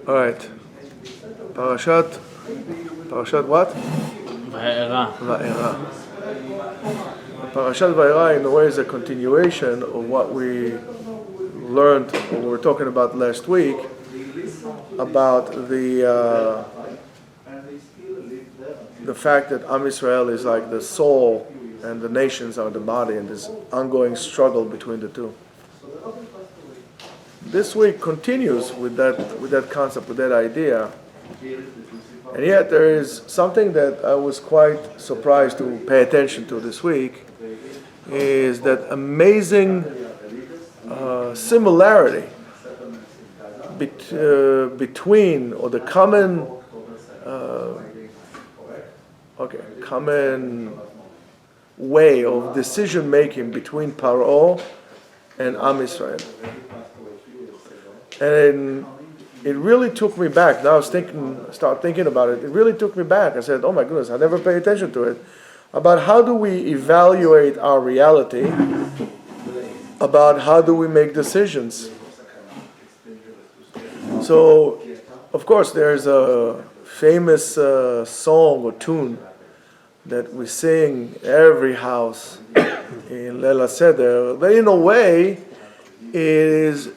All right. Parashat what? Va'era. Parashat Va'era in a way is a continuation of what we learned or we were talking about last week about the fact that Am Israel is like the soul and the nations are the body, and this ongoing struggle between the two. This week continues with that concept, with that idea, and yet there is something that I was quite surprised to pay attention to this week, is that amazing similarity between, or the common way of decision making between Paro and Am Israel. And it really took me back. Now I start thinking about it. It really took me back. I said, oh my goodness, I never paid attention to it. About how do we evaluate our reality? About how do we make decisions? So, of course, there's a famous song or tune that we sing every house in Leila Seder. But in a way, it is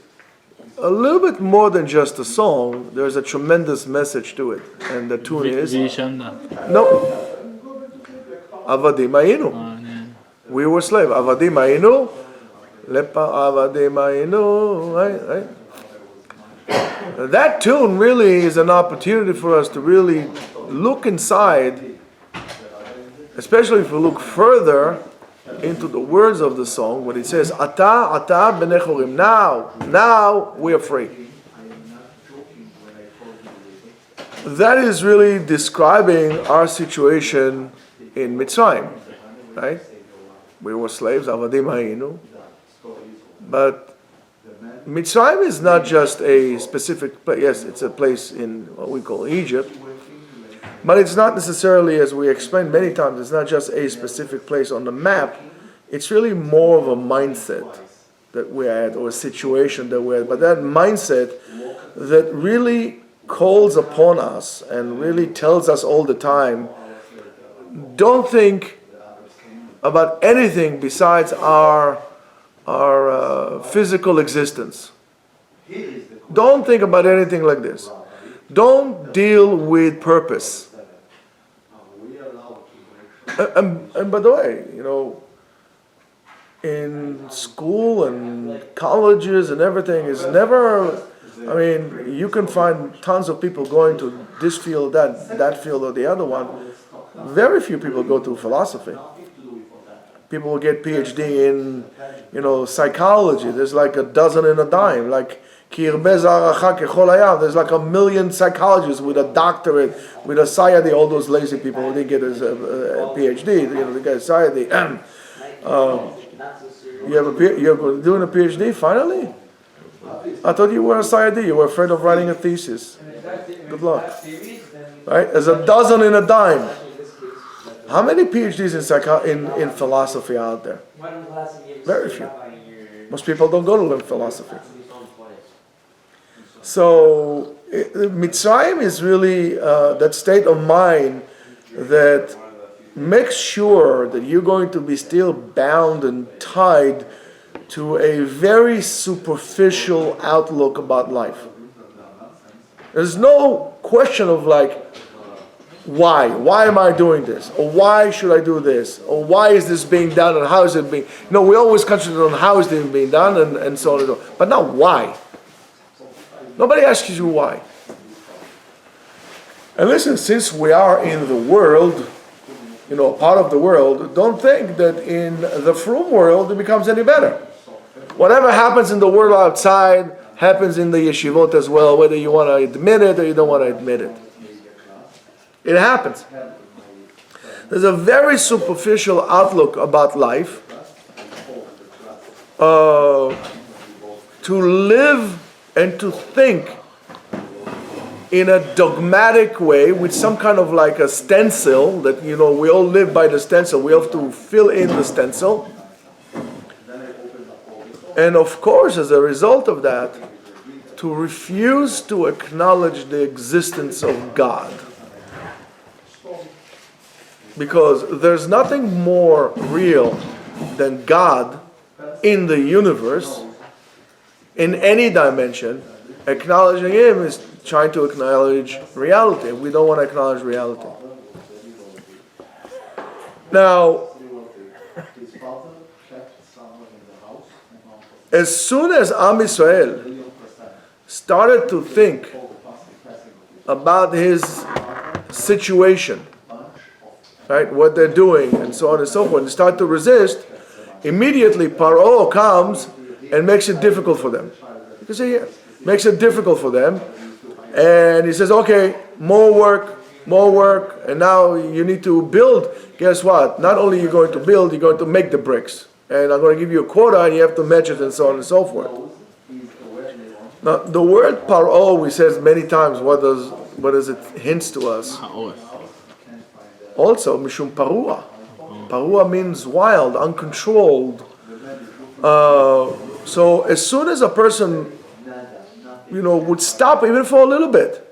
a little bit more than just a song. There's a tremendous message to it. And the tune is... No. Avadim Ayinu. We were slaves. Avadim Ayinu. Lepa Avadim Ayinu. Right? That tune really is an opportunity for us to really look inside, especially if we look further into the words of the song, when it says, Ata b'nei chorim, now we are free. That is really describing our situation in Mitzrayim, right? We were slaves, avadim hayinu. But Mitzrayim is not just a specific place. Yes, it's a place in what we call Egypt. But it's not necessarily, as we explained many times, it's not just a specific place on the map. It's really more of a mindset that we're at, or a situation that we're at. But that mindset that really calls upon us and really tells us all the time, don't think about anything besides our physical existence. Don't think about anything like this. Don't deal with purpose. And by the way, in school and colleges and everything is never, you can find tons of people going to this field, that field, or the other one. Very few people go to philosophy. People will get PhD in, psychology. There's like a dozen and a dime. Like, there's like 1 million psychologists with a doctorate, with a Sayadi, all those lazy people who didn't get a PhD, they get a Sayadi. You're doing a PhD finally? I thought you were a Sayadi, you were afraid of writing a thesis. Good luck. Right? There's a dozen and a dime. How many PhDs in philosophy out there? Very few. Most people don't go to learn philosophy. So, Mitzrayim is really that state of mind that makes sure that you're going to be still bound and tied to a very superficial outlook about life. There's no question of why? Why am I doing this? Or why should I do this? Or why is this being done and how is it being... we always concentrate on how is it being done and so on and so on. But not why. Nobody asks you why. And listen, since we are in the world, part of the world, don't think that in the frum world it becomes any better. Whatever happens in the world outside happens in the yeshivot as well, whether you want to admit it or you don't want to admit it. It happens. There's a very superficial outlook about life. To live and to think in a dogmatic way with some kind of like a stencil that, we all live by the stencil. We have to fill in the stencil. And of course, as a result of that, to refuse to acknowledge the existence of God. Because there's nothing more real than God in the universe, in any dimension. Acknowledging Him is trying to acknowledge reality. We don't want to acknowledge reality. Now, as soon as Am Yisrael started to think about his situation, right, what they're doing, and so on and so forth, and start to resist, immediately Paro comes and makes it difficult for them. You can see here, makes it difficult for them, and he says, okay, more work, and now you need to build. Guess what? Not only are you going to build, you're going to make the bricks. And I'm going to give you a quota, and you have to match it, and so on and so forth. Now, the word paro, we says many times, what does it hints to us? Also, mishum parua. Parua means wild, uncontrolled. So as soon as a person, would stop even for a little bit,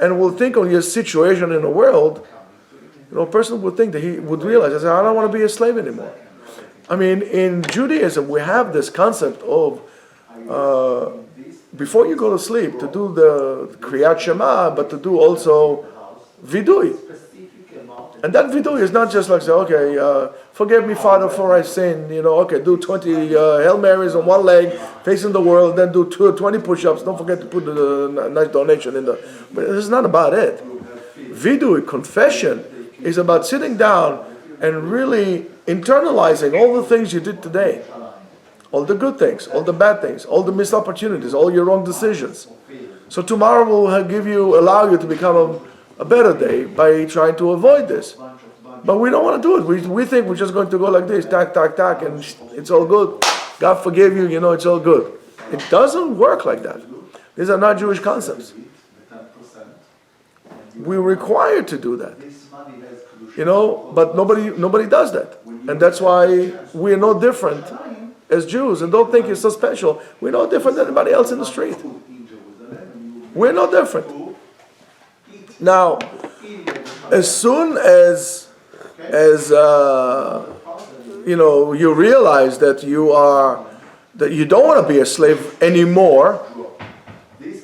and will think on his situation in the world, a person would think that he would realize, I don't want to be a slave anymore. I mean, in Judaism, we have this concept of, before you go to sleep, to do the Kriyat Shema, but to do also vidui. And that vidui is not just like, say, okay, forgive me, Father, for I sin, okay, do 20 Hail Marys on one leg, facing the world, then do 20 push-ups, don't forget to put the nice donation in the... But it's not about it. Vidui, confession, is about sitting down and really internalizing all the things you did today. All the good things, all the bad things, all the missed opportunities, all your wrong decisions. So tomorrow will allow you to become a better day by trying to avoid this. But we don't want to do it. We think we're just going to go like this, tack, and it's all good. God forgive you, it's all good. It doesn't work like that. These are not Jewish concepts. We're required to do that. But nobody does that. And that's why we're no different as Jews. And don't think you're so special. We're no different than anybody else in the street. We're no different. Now, as soon as you realize that you don't want to be a slave anymore,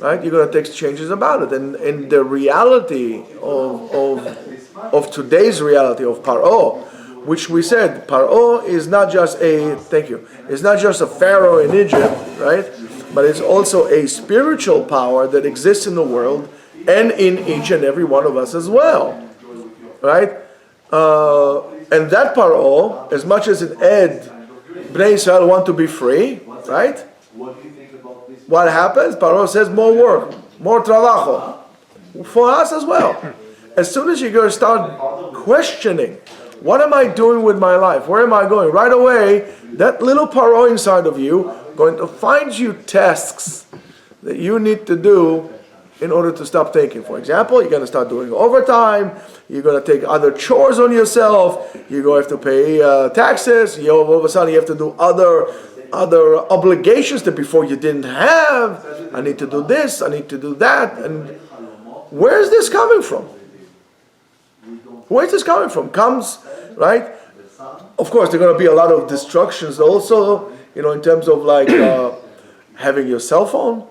right? You're going to take changes about it. And the reality of today's reality of Paro, which we said, Paro is not just it's not just a pharaoh in Egypt, right? But it's also a spiritual power that exists in the world and in each and every one of us as well, right? And that Paro, as much as it Bnei Israel want to be free, right? What happens? Paro says more work, more trabajo, for us as well. As soon as you're going to start questioning, what am I doing with my life? Where am I going? Right away, that little Paro inside of you going to find you tasks that you need to do in order to stop thinking. For example, you're going to start doing overtime. You're going to take other chores on yourself. You're going to have to pay taxes. All of a sudden, you have to do other obligations that before you didn't have. I need to do this. I need to do that. And where is this coming from? Where is this coming from? Comes, right? Of course, there are going to be a lot of distractions also, in terms of like having your cell phone,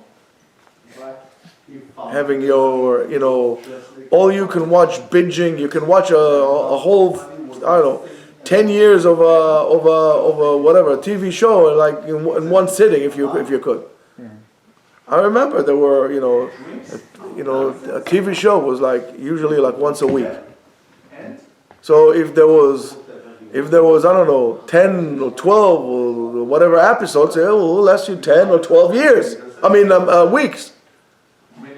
having your, all you can watch binging. You can watch a whole, 10 years of a whatever a TV show like in one sitting if you could. I remember there were a TV show was like usually like once a week. So if there was I don't know 10 or 12 or whatever episodes, it will last you 10 or 12 years. Weeks.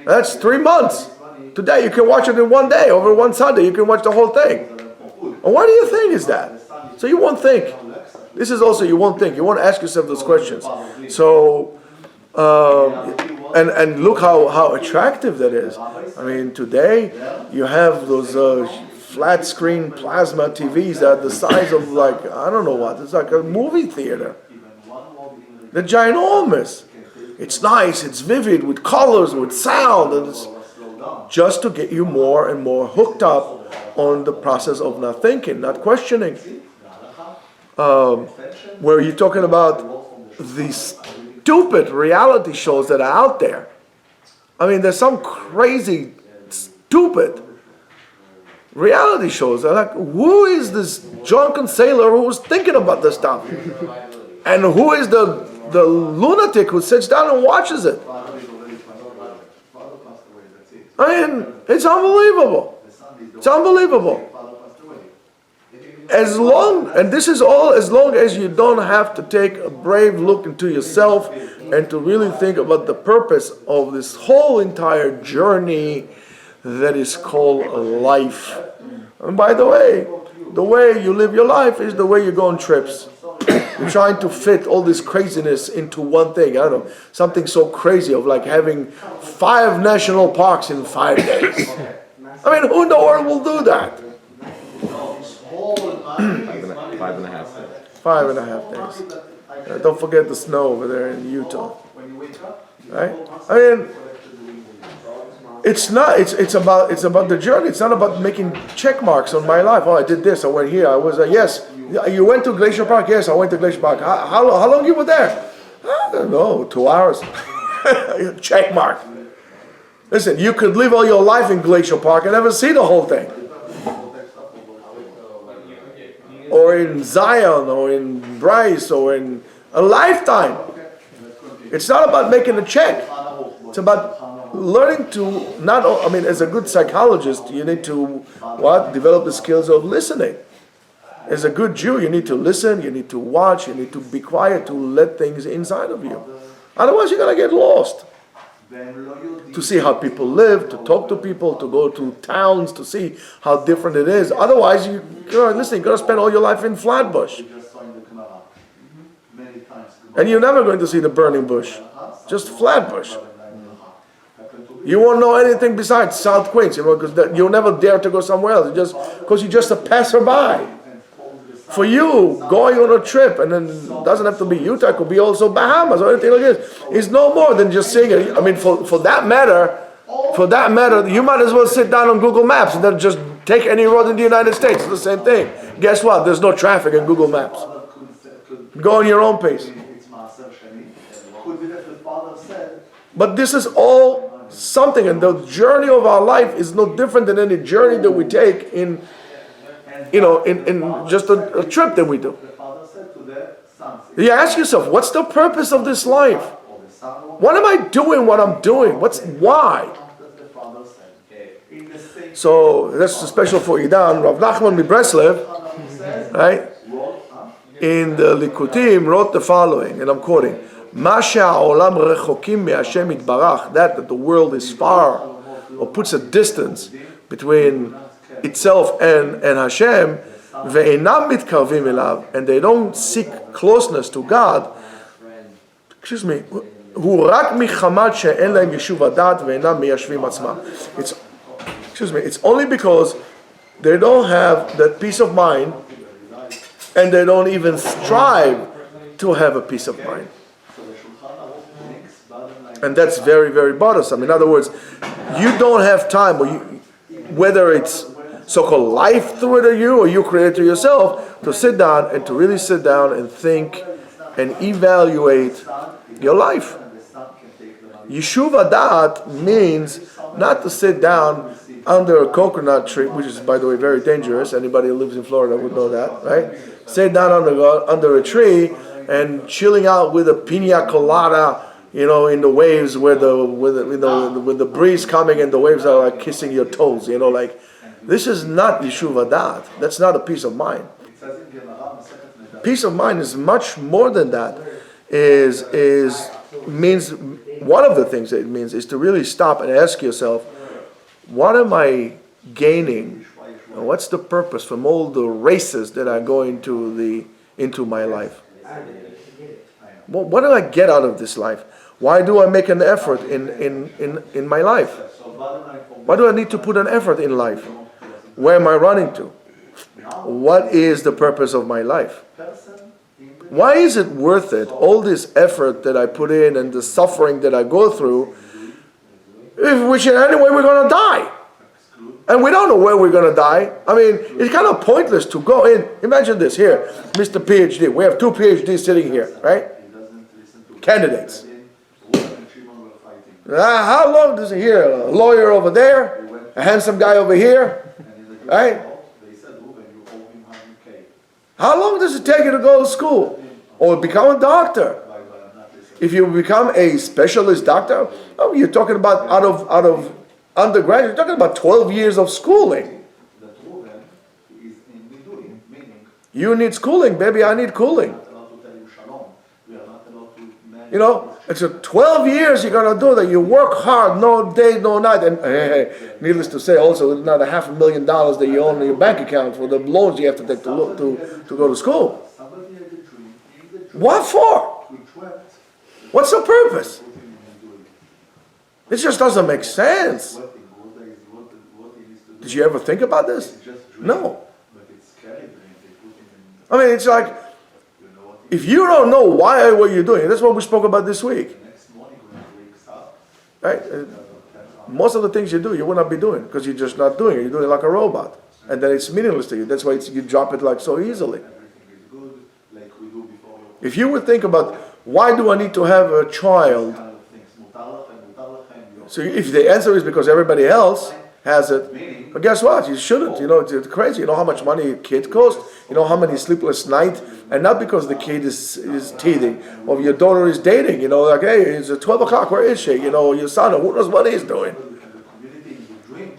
That's 3 months. Today you can watch it in one day. Over one Sunday you can watch the whole thing. And why do you think is that? So you won't think. This is also you won't think. You won't ask yourself those questions. So and look how attractive that is. Today you have those flat screen plasma TVs that are the size of like I don't know what. It's like a movie theater. They're ginormous. It's nice, it's vivid, with colors, with sound, and it's just to get you more and more hooked up on the process of not thinking, not questioning. Where you're talking about these stupid reality shows that are out there. I mean, there's some crazy, stupid reality shows. They're like, who is this drunken sailor who was thinking about this stuff? And who is the lunatic who sits down and watches it? I mean, it's unbelievable. It's unbelievable. As long as you don't have to take a brave look into yourself and to really think about the purpose of this whole entire journey that is called life. And by the way you live your life is the way you go on trips. You're trying to fit all this craziness into one thing. I don't know, something so crazy of like having 5 national parks in 5 days. I mean, who in the world will do that? 5.5 days. 5.5 days. Don't forget the snow over there in Utah. Right? I mean, it's about the journey. It's not about making check marks on my life. Oh, I did this. I went here. I was yes. You went to Glacier Park. Yes, I went to Glacier Park. How long you were there? I don't know. 2 hours. Check mark. Listen, you could live all your life in Glacier Park and never see the whole thing. Or in Zion, or in Bryce, or in a lifetime. It's not about making a check. It's about learning to as a good psychologist, you need to develop the skills of listening. As a good Jew, you need to listen, you need to watch, you need to be quiet to let things inside of you. Otherwise, you're going to get lost. To see how people live, to talk to people, to go to towns, to see how different it is. Otherwise, you're going to spend all your life in Flatbush. And you're never going to see the burning bush. Just Flatbush. You won't know anything besides South Queens, because you'll never dare to go somewhere else, because you're just a passerby. For you, going on a trip, and then it doesn't have to be Utah, it could be also Bahamas or anything like this, is no more than just seeing it. I mean, for that matter, you might as well sit down on Google Maps and then just take any road in the United States. It's the same thing. Guess what? There's no traffic in Google Maps. Go on your own pace. But this is all something, and the journey of our life is no different than any journey that we take in just a trip that we do. You ask yourself, what's the purpose of this life? What am I doing what I'm doing? Why? So that's special for Idan. Rav Nachman Mibreslev, right, in the Likutim wrote the following, and I'm quoting, that the world is far, or puts a distance between itself and Hashem, and they don't seek closeness to God. It's only because they don't have that peace of mind, and they don't even strive to have a peace of mind. And that's very, very bothersome. In other words, you don't have time, whether it's so-called life threw it at you or you create it to yourself, to sit down and to really sit down and think and evaluate your life. Yeshiva Da'at means not to sit down under a coconut tree, which is, by the way, very dangerous. Anybody who lives in Florida would know that, right? Sit down under a tree and chilling out with a pina colada, in the waves with the breeze coming and the waves are like kissing your toes, this is not Yeshiva Da'at. That's not a peace of mind. Peace of mind is much more than that. Means one of the things that it means is to really stop and ask yourself, what am I gaining? And what's the purpose from all the races that are going into my life? What do I get out of this life? Why do I make an effort in my life? Why do I need to put an effort in life? Where am I running to? What is the purpose of my life? Why is it worth it, all this effort that I put in and the suffering that I go through, which in any way we're going to die? And we don't know where we're going to die. I mean, it's kind of pointless to go in. Imagine this here, Mr. PhD. We have two PhDs sitting here, right? Candidates. How long does he hear? A lawyer over there, a handsome guy over here, right? How long does it take you to go to school or become a doctor? If you become a specialist doctor, oh, you're talking about out of undergraduate, you're talking about 12 years of schooling. You need schooling, baby, I need cooling. You know, it's 12 years you're going to do that. You work hard, no day, no night. And needless to say, also another $500,000 that you own in your bank account for the loans you have to take to go to school. What for? What's the purpose? It just doesn't make sense. Did you ever think about this? No. I mean, it's like, if you don't know why what you're doing, that's what we spoke about this week. Right? Most of the things you do, you will not be doing because you're just not doing it. You're doing it like a robot. And then it's meaningless to you. That's why you drop it like so easily. If you would think about, why do I need to have a child? So if the answer is because everybody else has it, but guess what? You shouldn't. You know, it's crazy. You know how much money a kid costs? You know how many sleepless nights? And not because the kid is teething or your daughter is dating. You know, like, hey, it's 12 o'clock. Where is she? You know, your son, who knows what he's doing?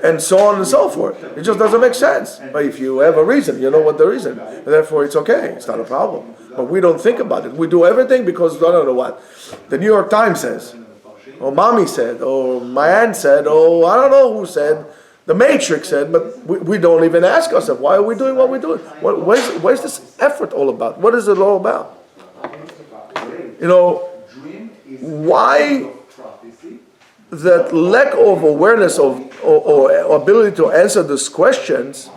And so on and so forth. It just doesn't make sense. But if you have a reason, you know what the reason. And therefore, it's okay. It's not a problem. But we don't think about it. We do everything because I don't know what the New York Times says, or mommy said, or my aunt said, or I don't know who said. The Matrix said, but we don't even ask ourselves, why are we doing what we're doing? What is this effort all about? What is it all about? You know, why that lack of awareness of or ability to answer these questions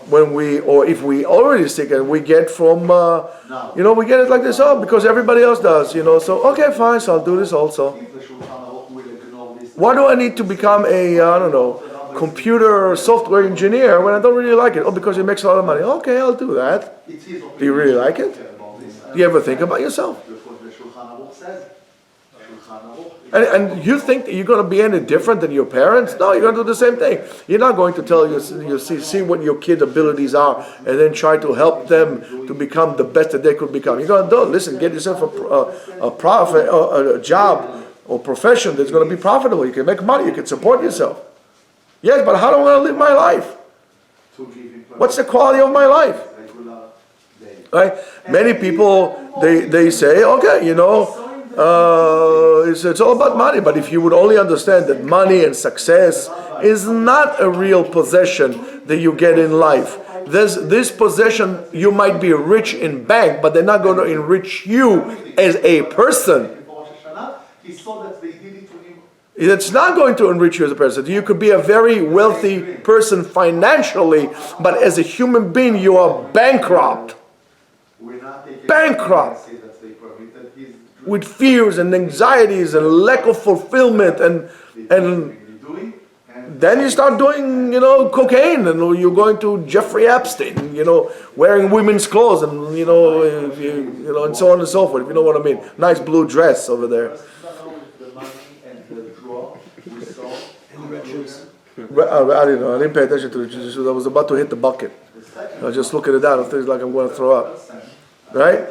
when if we already sick and we get from, we get it like this, because everybody else does, so, okay, fine, so I'll do this also. Why do I need to become a, computer software engineer when I don't really like it? Oh, because it makes a lot of money. Okay, I'll do that. Do you really like it? Do you ever think about yourself? And you think that you're going to be any different than your parents? No, you're going to do the same thing. You're not going to tell you see what your kids' abilities are and then try to help them to become the best that they could become. You're going to do, listen, get yourself a job or profession that's going to be profitable. You can make money. You can support yourself. Yes, but how do I want to live my life? What's the quality of my life? Right? Many people, they say, okay, it's all about money. But if you would only understand that money and success is not a real possession that you get in life. This possession, you might be rich in bank, but they're not going to enrich you as a person. It's not going to enrich you as a person. You could be a very wealthy person financially, but as a human being, you are bankrupt. Bankrupt. With fears and anxieties and lack of fulfillment, and then you start doing, cocaine, and you're going to Jeffrey Epstein, wearing women's clothes, and and so on and so forth. If you know what I mean. Nice blue dress over there. I didn't know. I didn't pay attention to it. I was about to hit the bucket. I was just looking at that. It feels like I'm going to throw up, right?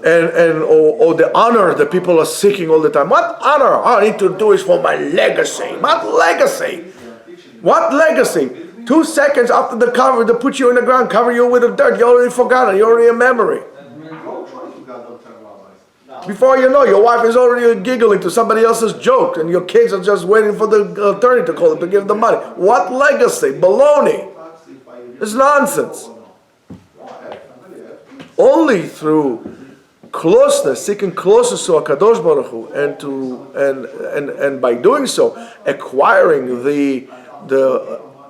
Or the honor that people are seeking all the time. What honor? All I need to do is for my legacy. What legacy? What legacy? 2 seconds after the cover, they put you in the ground, cover you with the dirt. You already forgotten. You're already a memory. Before you know, your wife is already giggling to somebody else's joke, and your kids are just waiting for the attorney to call them to give them money. What legacy? Baloney. It's nonsense. Only through closeness, seeking closeness to HaKadosh Baruch Hu, and by doing so, acquiring the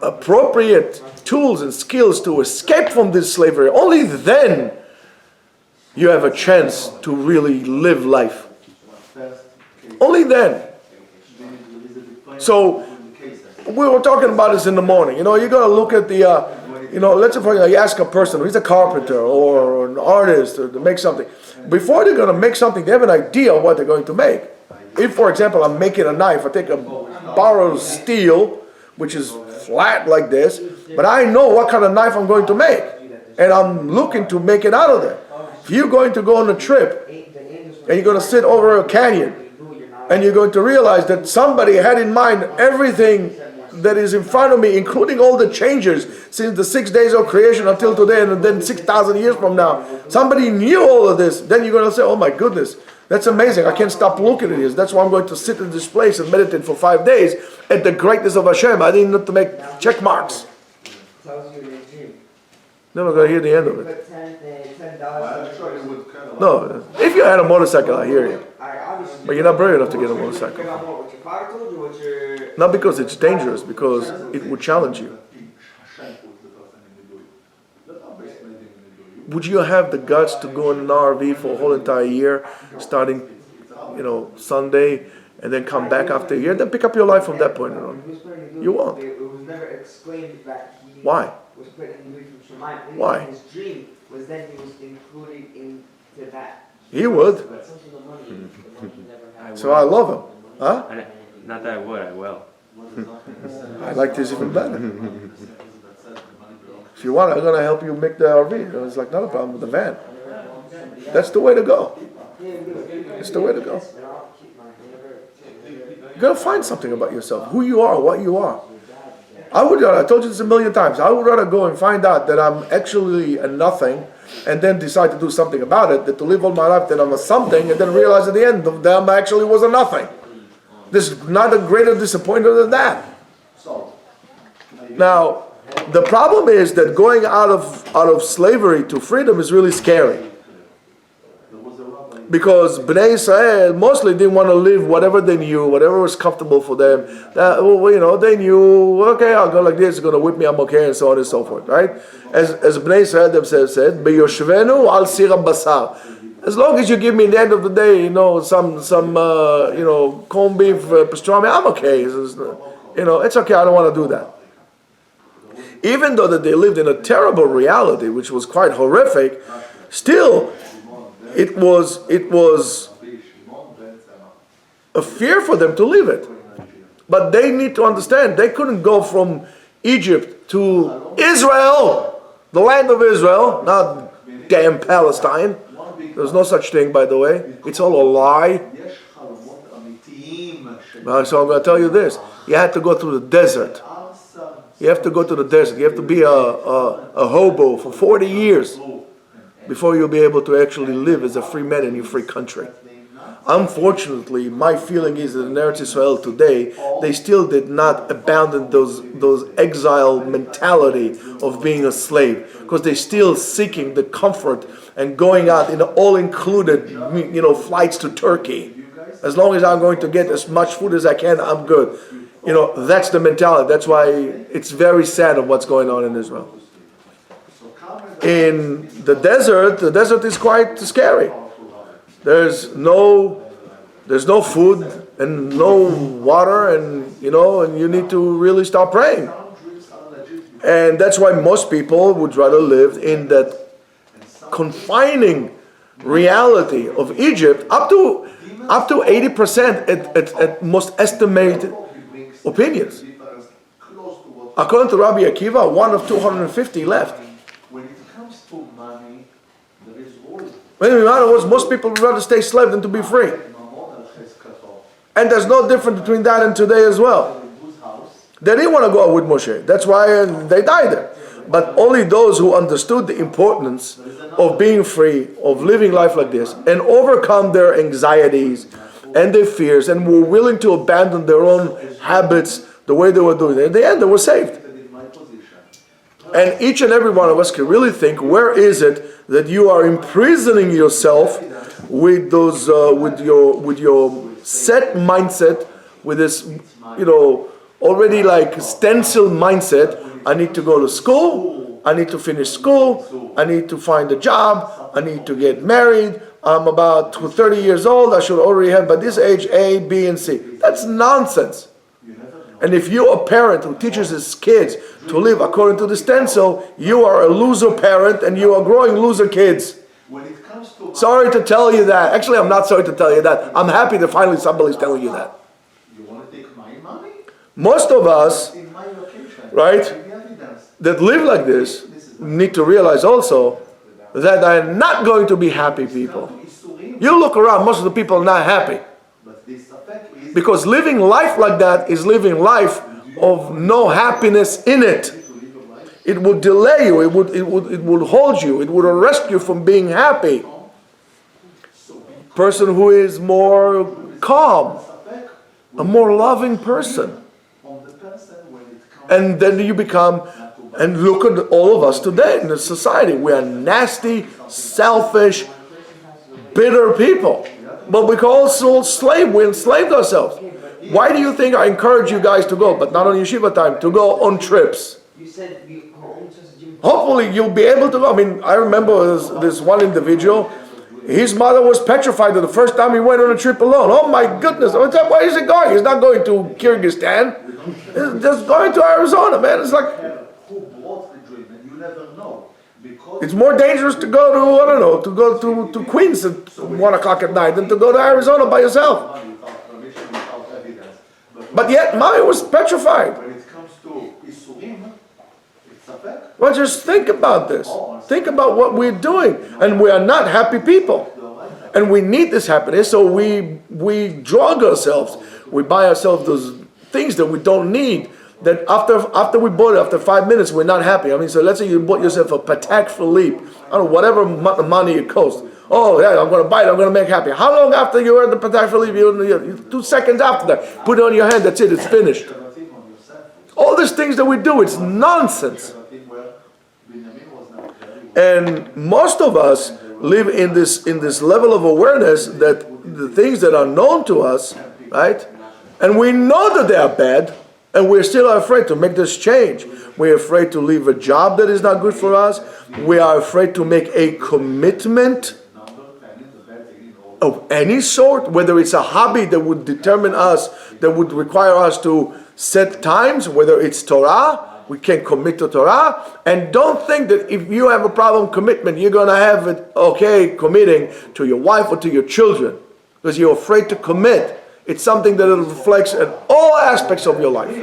appropriate tools and skills to escape from this slavery. Only then you have a chance to really live life. Only then. So, we were talking about this in the morning. You got to look at the, let's say for example, you ask a person who's a carpenter or an artist to make something. Before they're going to make something, they have an idea of what they're going to make. If, for example, I'm making a knife, I take a bar of steel, which is flat like this, but I know what kind of knife I'm going to make. And I'm looking to make it out of there. If you're going to go on a trip, and you're going to sit over a canyon, and you're going to realize that somebody had in mind everything that is in front of me, including all the changes since the 6 days of creation until today, and then 6,000 years from now. Somebody knew all of this. Then you're going to say, oh my goodness, that's amazing. I can't stop looking at this. That's why I'm going to sit in this place and meditate for 5 days at the greatness of Hashem. I didn't have to make check marks. Never going to hear the end of it. No, if you had a motorcycle, I hear you. But you're not brave enough to get a motorcycle. Not because it's dangerous, because it would challenge you. Would you have the guts to go in an RV for a whole entire year, starting, Sunday, and then come back after a year, then pick up your life from that point on? You won't. Why? Why? His dream was that he was included into that. He would. So I love him. Huh? Not that I would, I will. I like this even better. If you want, I'm going to help you make the RV. It's like not a problem with the van. That's the way to go. It's the way to go. You got to find something about yourself, who you are, what you are. I told you this a million times, I would rather go and find out that I'm actually a nothing and then decide to do something about it, than to live all my life that I'm a something and then realize at the end that I actually was a nothing. There's not a greater disappointment than that. Now, the problem is that going out of slavery to freedom is really scary. Because Bnei Israel mostly didn't want to live whatever they knew, whatever was comfortable for them. They knew, okay, I'll go like this, it's going to whip me, I'm okay, and so on and so forth, right? As Bnei Israel themselves said, "Beyoshvenu al sira basar." As long as you give me at the end of the day, some corned beef, pastrami, I'm okay. It's okay, I don't want to do that. Even though that they lived in a terrible reality, which was quite horrific, still, it was a fear for them to leave it. But they need to understand, they couldn't go from Egypt to Israel, the land of Israel, not damn Palestine. There's no such thing, by the way. It's all a lie. So I'm going to tell you this. You had to go through the desert. You have to go to the desert. You have to be a hobo for 40 years before you'll be able to actually live as a free man in your free country. Unfortunately, my feeling is that in Eretz Israel today, they still did not abandon those exile mentality of being a slave, because they're still seeking the comfort and going out in all-included, flights to Turkey. As long as I'm going to get as much food as I can, I'm good. That's the mentality. That's why it's very sad of what's going on in Israel. In the desert is quite scary. There's no food and no water, and you need to really start praying. And that's why most people would rather live in that confining reality of Egypt, up to 80% at most estimated opinions. According to Rabbi Akiva, 1 of 250 left. In other words, most people would rather stay slave than to be free. And there's no difference between that and today as well. They didn't want to go out with Moshe. That's why they died there. But only those who understood the importance of being free, of living life like this, and overcome their anxieties and their fears, and were willing to abandon their own habits the way they were doing it. In the end, they were saved. And each and every one of us can really think, where is it that you are imprisoning yourself with those, with your set mindset, with this, already like stencil mindset? I need to go to school. I need to finish school. I need to find a job. I need to get married. I'm about 30 years old. I should already have by this age A, B, and C. That's nonsense. And if you're a parent who teaches his kids to live according to the stencil, you are a loser parent and you are growing loser kids. Sorry to tell you that. Actually, I'm not sorry to tell you that. I'm happy that finally somebody's telling you that. Most of us, right, that live like this need to realize also that they're not going to be happy people. You look around, most of the people are not happy. Because living life like that is living life of no happiness in it. It would delay you, it would hold you, it would arrest you from being happy. Person who is more calm, a more loving person. And then you become, and look at all of us today in the society. We are nasty, selfish, bitter people. But we call slave, we enslaved ourselves. Why do you think I encourage you guys to go, but not on yeshiva time, to go on trips? Hopefully you'll be able to go. I mean, I remember this one individual, his mother was petrified the first time he went on a trip alone. Oh my goodness, where is he going? He's not going to Kyrgyzstan. He's just going to Arizona, man. It's like, it's more dangerous to go to, I don't know, to go to Queens at 1 o'clock at night than to go to Arizona by yourself. But yet, mommy was petrified. Well, just think about this. Think about what we're doing. And we are not happy people. And we need this happiness, so we drug ourselves. We buy ourselves those things that we don't need. That after we bought it, after 5 minutes, we're not happy. I mean, so let's say you bought yourself a Patek Philippe, I don't know, whatever money it costs. Oh, yeah, I'm going to buy it, I'm going to make happy. How long after you wear the Patek Philippe? 2 seconds after that. Put it on your hand, that's it, it's finished. All these things that we do, it's nonsense. And most of us live in this level of awareness that the things that are known to us, right? And we know that they are bad, and we're still afraid to make this change. We're afraid to leave a job that is not good for us. We are afraid to make a commitment of any sort, whether it's a hobby that would determine us, that would require us to set times, whether it's Torah, we can commit to Torah. And don't think that if you have a problem commitment, you're going to have it okay committing to your wife or to your children, because you're afraid to commit. It's something that reflects in all aspects of your life.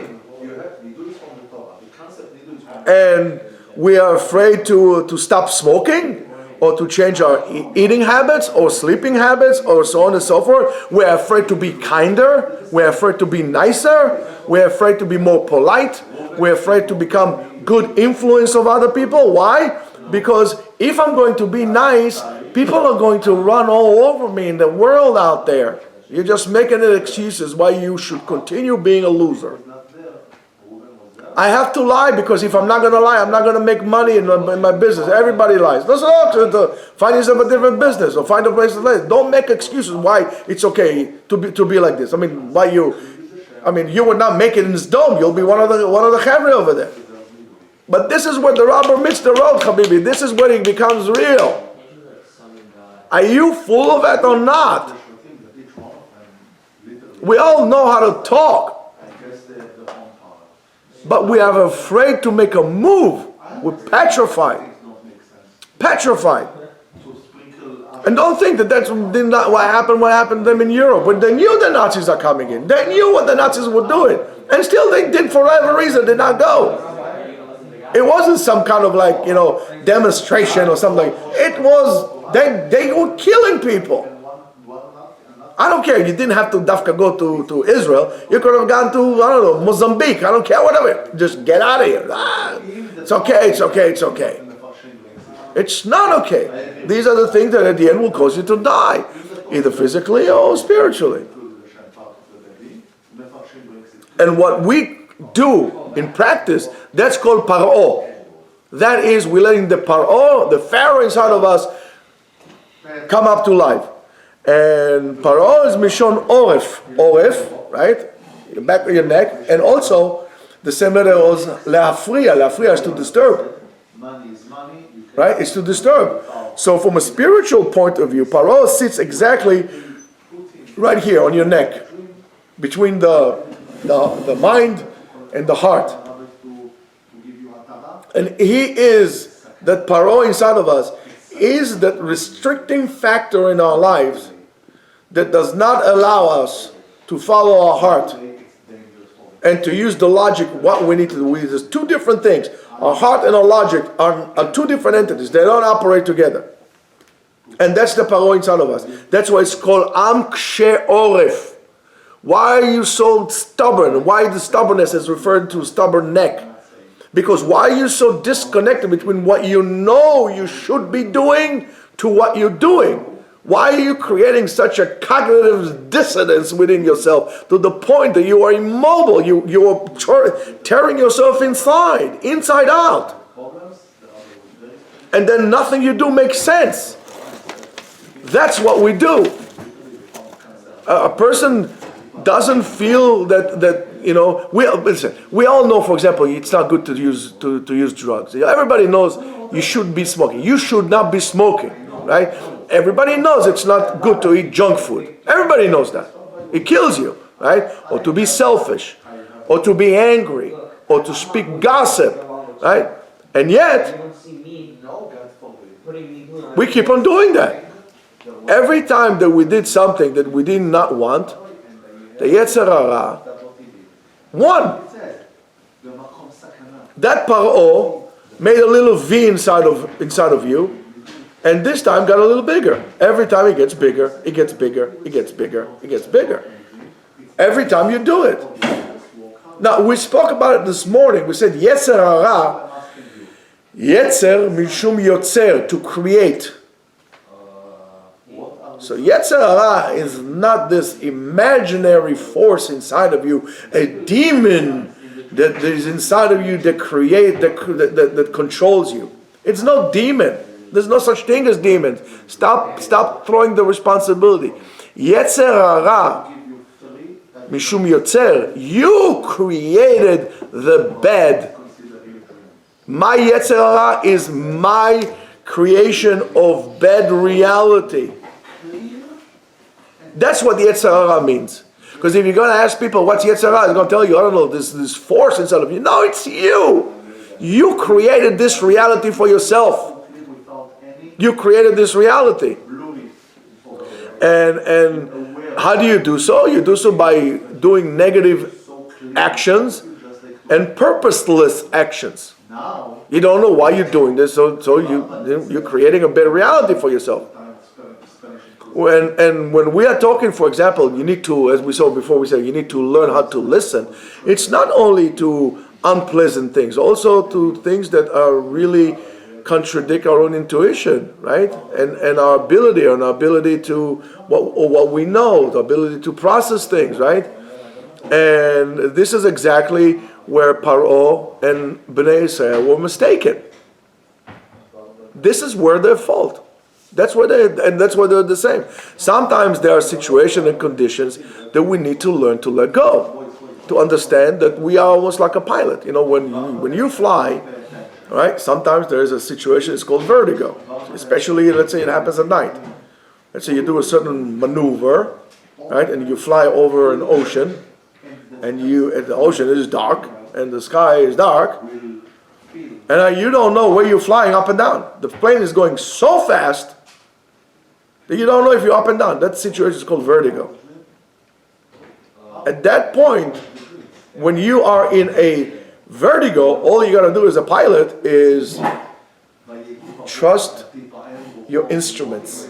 And we are afraid to stop smoking, or to change our eating habits, or sleeping habits, or so on and so forth. We're afraid to be kinder. We're afraid to be nicer. We're afraid to be more polite. We're afraid to become good influence of other people. Why? Because if I'm going to be nice, people are going to run all over me in the world out there. You're just making it excuses why you should continue being a loser. I have to lie because if I'm not going to lie, I'm not going to make money in my business. Everybody lies. Listen, to find yourself a different business or find a place to live. Don't make excuses why it's okay to be like this. I mean, you would not make it in this dome. You'll be one of the chavre over there. But this is where the rubber meets the road, Habibi. This is where it becomes real. Are you full of it or not? We all know how to talk, but we are afraid to make a move. We're petrified. Petrified. And don't think that that's what happened to them in Europe. When they knew the Nazis are coming in, they knew what the Nazis were doing, and still they did, for whatever reason, did not go. It wasn't some kind of demonstration or something. It was, they were killing people. I don't care. You didn't have to dafka go to Israel. You could have gone to, I don't know, Mozambique. I don't care, whatever. Just get out of here. It's okay, it's okay, it's okay. It's not okay. These are the things that at the end will cause you to die, either physically or spiritually. And what we do in practice, that's called paro. That is, we're letting the paro, the Pharaoh inside of us, come up to life. And paro is mishon oref, right? The back of your neck. And also, the same letter was leafria. Leafria is to disturb. right? It's to disturb. So from a spiritual point of view, Paro sits exactly right here on your neck, between the mind and the heart. And he is, that Paro inside of us, is that restricting factor in our lives that does not allow us to follow our heart and to use the logic, what we need to do. There's two different things. Our heart and our logic are two different entities. They don't operate together. And that's the Paro inside of us. That's why it's called Am Kshe Oref. Why are you so stubborn? Why the stubbornness is referred to stubborn neck? Because why are you so disconnected between what you know you should be doing to what you're doing? Why are you creating such a cognitive dissonance within yourself to the point that you are immobile? You are tearing yourself inside out. And then nothing you do makes sense. That's what we do. A person doesn't feel that we all know, for example, it's not good to use drugs. Everybody knows you shouldn't be smoking. You should not be smoking, right? Everybody knows it's not good to eat junk food. Everybody knows that. It kills you, right? Or to be selfish, or to be angry, or to speak gossip, right? And yet, we keep on doing that. Every time that we did something that we did not want, the Yetzer Hara won. That Paro made a little V inside of you, and this time got a little bigger. Every time it gets bigger, it gets bigger, it gets bigger, it gets bigger. Every time you do it. Now, we spoke about it this morning. We said Yetzer Hara, Yetzer Mishum Yotzer, to create. So Yetzer Hara is not this imaginary force inside of you, a demon that is inside of you that controls you. It's no demon. There's no such thing as demons. Stop throwing the responsibility. Yetzer Hara, Mishum Yotzer, you created the bad. My Yetzer Hara is my creation of bad reality. That's what the Yetzer Hara means. Because if you're going to ask people what's Yetzer Hara, they're going to tell you, I don't know, this force inside of you. No, it's you. You created this reality for yourself. You created this reality. And how do you do so? You do so by doing negative actions and purposeless actions. You don't know why you're doing this, so you're creating a better reality for yourself. When we are talking, for example, you need to, as we saw before, we said you need to learn how to listen. It's not only to unpleasant things, also to things that are really contradict our own intuition, right? And our ability to what we know, the ability to process things, right? And this is exactly where Paro and Bnei Israel were mistaken. This is where they're fault. That's where they're the same. Sometimes there are situations and conditions that we need to learn to let go, to understand that we are almost like a pilot. You know, when you fly, right? Sometimes there is a situation. It's called vertigo, especially let's say it happens at night. Let's say you do a certain maneuver, right? And you fly over an ocean, and the ocean is dark and the sky is dark, and you don't know where you're flying up and down. The plane is going so fast that you don't know if you're up and down. That situation is called vertigo. At that point, when you are in a vertigo, all you got to do as a pilot is trust your instruments.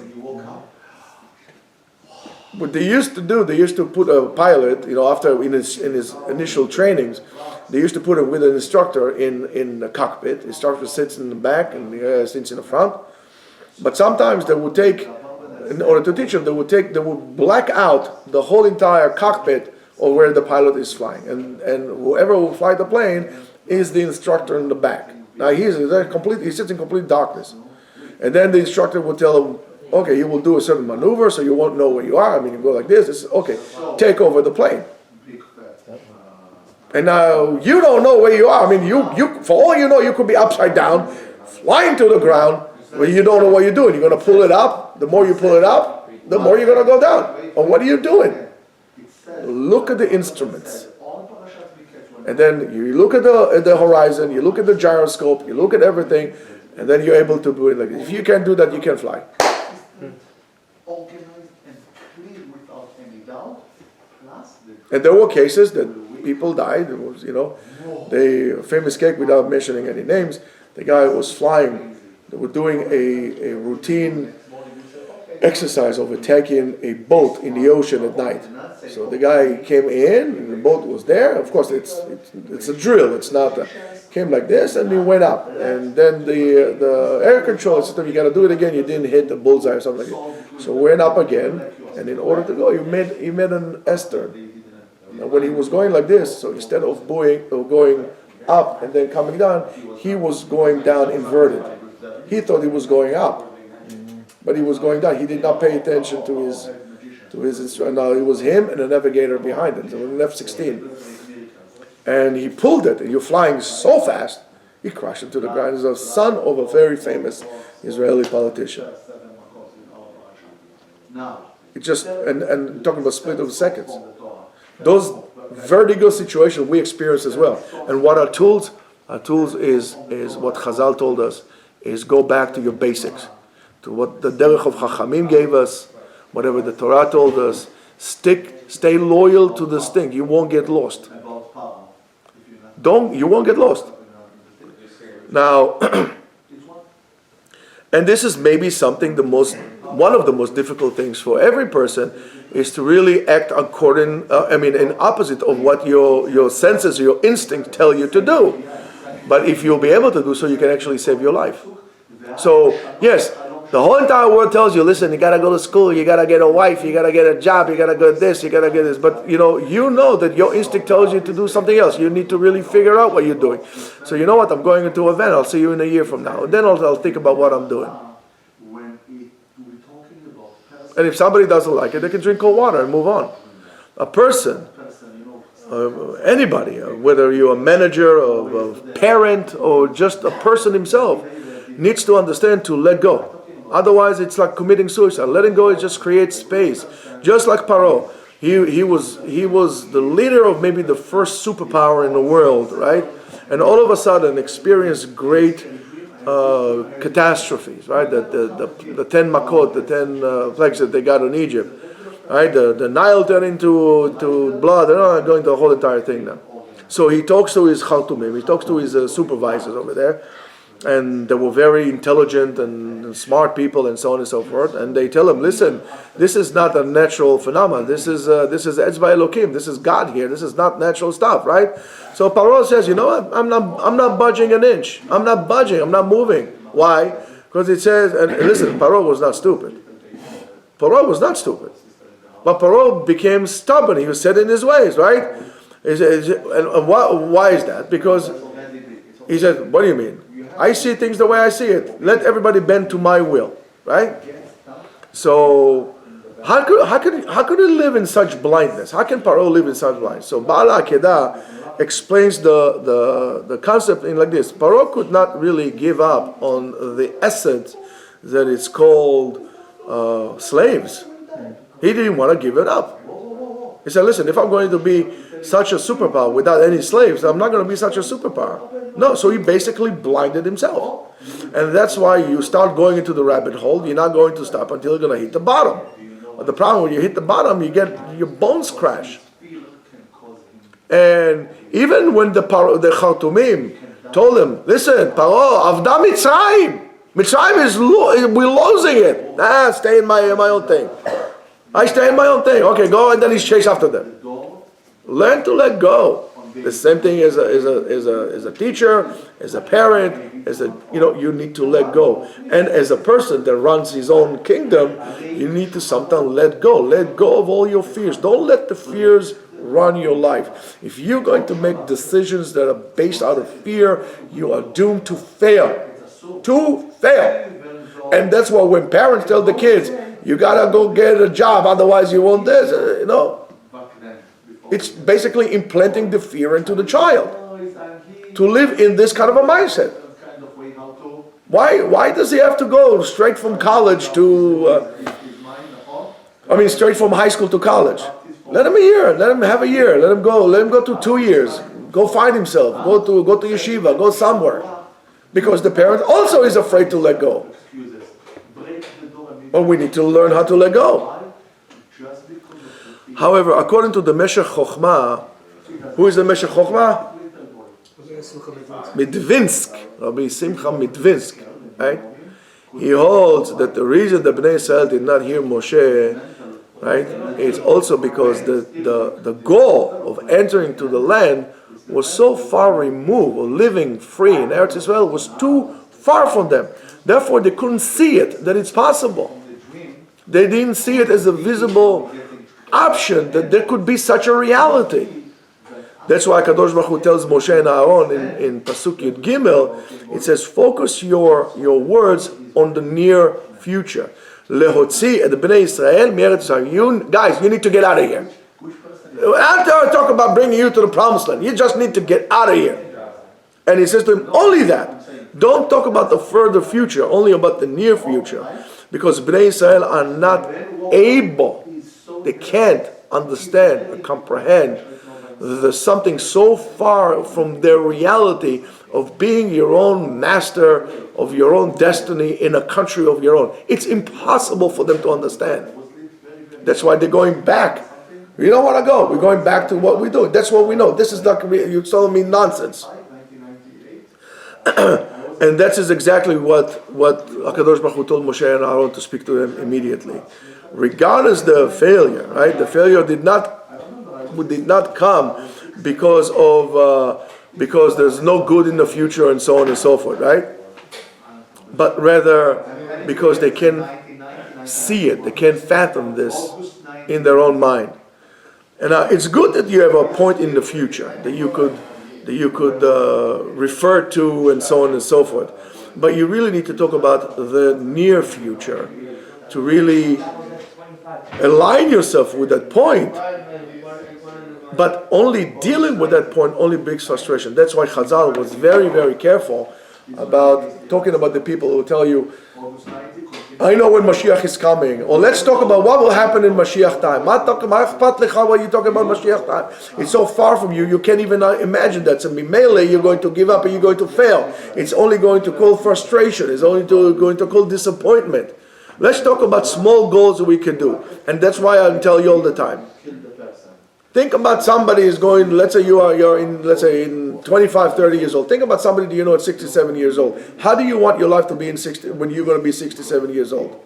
What they used to do, they used to put a pilot, after in his initial trainings, they used to put him with an instructor in the cockpit. The instructor sits in the back and the other sits in the front. But sometimes they would take, in order to teach them, they would black out the whole entire cockpit of where the pilot is flying, and whoever will fly the plane is the instructor in the back. Now he sits in complete darkness, and then the instructor will tell him, okay, you will do a certain maneuver, so you won't know where you are. I mean, you go like this. Okay, take over the plane. And now you don't know where you are. I mean, you for all you know, you could be upside down, flying to the ground, Well, you don't know what you're doing. You're going to pull it up. The more you pull it up, the more you're going to go down. Or what are you doing? Look at the instruments. And then you look at the horizon, you look at the gyroscope, you look at everything, and then you're able to do it like this. If you can't do that, you can't fly. And there were cases that people died. It was, the famous case, without mentioning any names, the guy was flying. They were doing a routine exercise of attacking a boat in the ocean at night. So the guy came in, and the boat was there. Of course, it's a drill. It's not came like this, and he went up. And then the air control system, you got to do it again. You didn't hit the bullseye or something like that. So went up again, and in order to go, he made an S-turn. And when he was going like this, so instead of going up and then coming down, he was going down inverted. He thought he was going up, but he was going down. He did not pay attention to his instrument. Now it was him and a navigator behind it, so an F-16. And he pulled it, and you're flying so fast, he crashed into the ground. He's a son of a very famous Israeli politician. It just and talking about split of seconds. Those vertigo situations we experience as well. And what our tools is what Chazal told us, is go back to your basics, to what the Derech of Chachamim gave us, whatever the Torah told us. Stay loyal to this thing. You won't get lost. You won't get lost. Now, and this is maybe one of the most difficult things for every person, is to really act in opposite of what your senses, your instincts tell you to do. But if you'll be able to do so, you can actually save your life. So, yes, the whole entire world tells you, listen, you got to go to school, you got to get a wife, you got to get a job, you got to get this, you got to get this. But, you know that your instinct tells you to do something else. You need to really figure out what you're doing. So, you know what, I'm going into an event, I'll see you in a year from now. And then I'll think about what I'm doing. And if somebody doesn't like it, they can drink cold water and move on. A person, anybody, whether you're a manager, or a parent, or just a person himself, needs to understand to let go. Otherwise, it's like committing suicide. Letting go, it just creates space. Just like Paro, he was the leader of maybe the first superpower in the world, right? And all of a sudden experienced great catastrophes, right? The 10 makot, the 10 plagues that they got in Egypt, right? The Nile turned into blood. They're not going to the whole entire thing now. So he talks to his khartoumim, he talks to his supervisors over there, and they were very intelligent and smart people and so on and so forth. And they tell him, listen, this is not a natural phenomenon. This is Etzba Elokim. This is God here. This is not natural stuff, right? So Paro says, you know what? I'm not budging an inch. I'm not budging. I'm not moving. Why? Because it says, and listen, Paro was not stupid. Paro was not stupid. But Paro became stubborn. He was set in his ways, right? And why is that? Because he said, what do you mean? I see things the way I see it. Let everybody bend to my will, right? So how could he live in such blindness? How can Paro live in such blindness? So Baal HaKedah explains the concept in like this. Paro could not really give up on the essence that it's called slaves. He didn't want to give it up. He said, listen, if I'm going to be such a superpower without any slaves, I'm not going to be such a superpower. No, so he basically blinded himself. And that's why you start going into the rabbit hole, you're not going to stop until you're going to hit the bottom. But the problem, when you hit the bottom, you get your bones crash. And even when the Khartoumim told him, listen, Paro, Avda Mitzrayim. Mitzrayim we're losing it. Stay in my own thing. I stay in my own thing. Okay, go, and then he's chased after them. Learn to let go. The same thing as a teacher, as a parent, you need to let go. And as a person that runs his own kingdom, you need to sometimes let go. Let go of all your fears. Don't let the fears run your life. If you're going to make decisions that are based out of fear, you are doomed to fail. To fail. And that's why when parents tell the kids, you gotta go get a job, otherwise you won't this, it's basically implanting the fear into the child to live in this kind of a mindset. Why does he have to go straight from college to, straight from high school to college? Let him a year, let him have a year, let him go to 2 years, go find himself, go to yeshiva, go somewhere. Because the parent also is afraid to let go. But we need to learn how to let go. However, according to the Meshech Chochmah, who is the Meshech Chochmah? Midvinsk, Rabbi Simcha Midvinsk, right? He holds that the reason the Bnei Israel did not hear Moshe, right, is also because the goal of entering to the land was so far removed, or living free in Eretz Israel was too far from them. Therefore, they couldn't see it, that it's possible. They didn't see it as a visible option, that there could be such a reality. That's why Kadosh Baruch Hu tells Moshe and Aaron in Pasuk Yud Gimel, it says, focus your words on the near future. Lehotzi et bnei Israel me'eretz Yisrael. Guys, you need to get out of here. After I talk about bringing you to the promised land, you just need to get out of here. And he says to him, only that. Don't talk about the further future, only about the near future. Because Bnei Israel are not able, they can't understand or comprehend there's something so far from their reality of being your own master, of your own destiny in a country of your own. It's impossible for them to understand. That's why they're going back. We don't want to go. We're going back to what we do. That's what we know. This is not, you're telling me nonsense. And that is exactly what HaKadosh Baruch Hu told Moshe and Aaron to speak to them immediately. Regardless the failure, right? The failure did not come because there's no good in the future and so on and so forth, right? But rather because they can see it, they can fathom this in their own mind. And it's good that you have a point in the future that you could refer to and so on and so forth. But you really need to talk about the near future to really align yourself with that point. But only dealing with that point only brings frustration. That's why Chazal was very, very careful about talking about the people who tell you, I know when Mashiach is coming. Or let's talk about what will happen in Mashiach time. What are you talking about Mashiach time? It's so far from you, you can't even imagine that. So Mimele, you're going to give up and you're going to fail. It's only going to cause frustration. It's only going to cause disappointment. Let's talk about small goals that we can do. And that's why I tell you all the time. Think about somebody is going, let's say you're in 25, 30 years old. Think about somebody you know at 67 years old. How do you want your life to be when you're going to be 67 years old?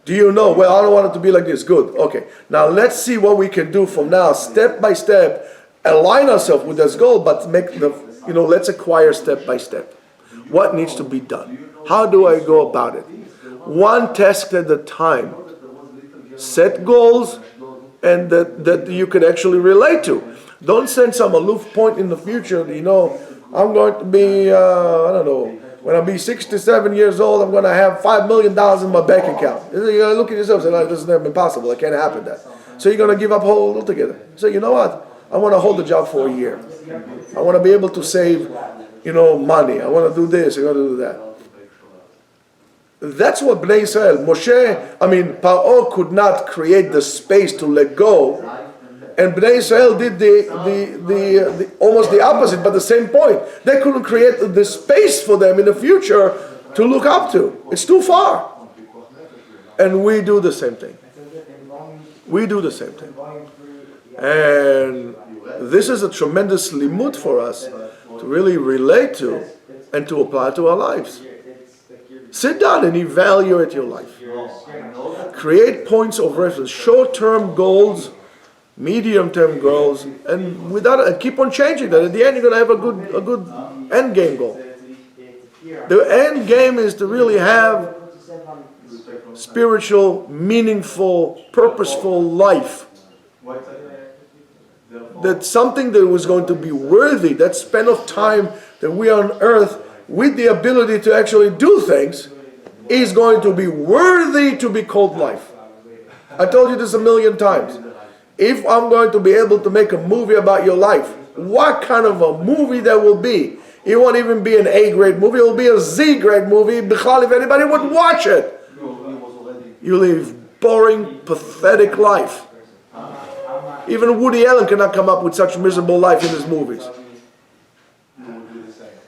Do you know? Well, I don't want it to be like this. Good. Okay. Now let's see what we can do from now, step by step, align ourselves with this goal, but let's acquire step by step. What needs to be done? How do I go about it? One task at a time. Set goals and that you can actually relate to. Don't send some aloof point in the future. I'm going to be, when I be 67 years old, I'm going to have $5 million in my bank account. You're going to look at yourself and say, this is never impossible. It can't happen that. So you're going to give up altogether. So you know what? I want to hold the job for a year. I want to be able to save, money. I want to do this. I want to do that. That's what Bnei Israel, Paro could not create the space to let go, and Bnei Israel did the almost the opposite, but the same point. They couldn't create the space for them in the future to look up to. It's too far. And we do the same thing. And this is a tremendous limud for us to really relate to and to apply to our lives. Sit down and evaluate your life. Create points of reference, short-term goals, medium-term goals, and keep on changing that. At the end, you're going to have a good end game goal. The end game is to really have spiritual, meaningful, purposeful life. That's something that was going to be worthy. That span of time that we are on earth with the ability to actually do things is going to be worthy to be called life. I told you this a million times. If I'm going to be able to make a movie about your life, what kind of a movie that will be It won't even be an A-grade movie. It will be a Z-grade movie. B'chal, if anybody would watch it. You live boring, pathetic life. Even Woody Allen cannot come up with such miserable life in his movies.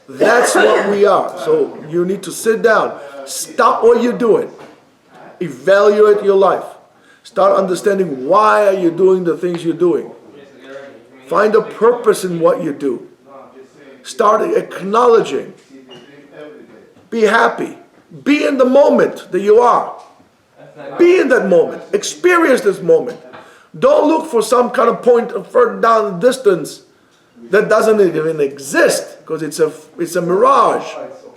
That's what we are. So you need to sit down. Stop what you're doing. Evaluate your life. Start understanding why are you doing the things you're doing. Find a purpose in what you do. Start acknowledging. Be happy. Be in the moment that you are. Be in that moment. Experience this moment. Don't look for some kind of point further down the distance that doesn't even exist, because it's a mirage.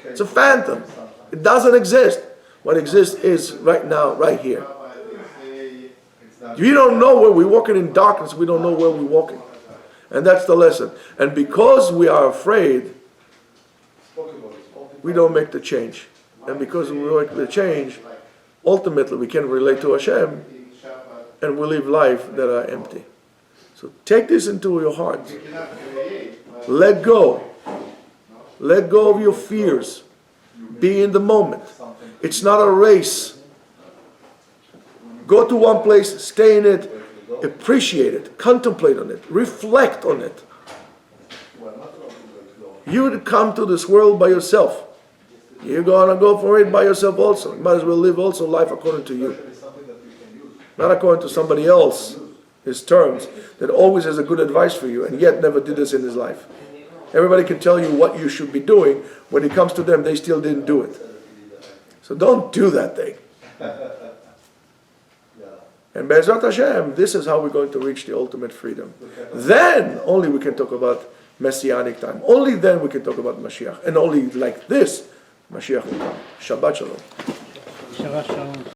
It's a phantom. It doesn't exist. What exists is right now, right here. We don't know where we're walking in darkness. We don't know where we're walking. And that's the lesson. And because we are afraid, we don't make the change. And because we make the change, ultimately we can relate to Hashem and we live life that are empty. So take this into your heart. Let go. Let go of your fears. Be in the moment. It's not a race. Go to one place, stay in it, appreciate it, contemplate on it, reflect on it. You come to this world by yourself. You're going to go for it by yourself also. You might as well live also life according to you. Not according to somebody else, his terms, that always has a good advice for you and yet never did this in his life. Everybody can tell you what you should be doing. When it comes to them, they still didn't do it. So don't do that thing. And Be'ezrat Hashem, this is how we're going to reach the ultimate freedom. Then only we can talk about Messianic time. Only then we can talk about Mashiach. And only like this, Mashiach will come. Shabbat Shalom. Shabbat shalom.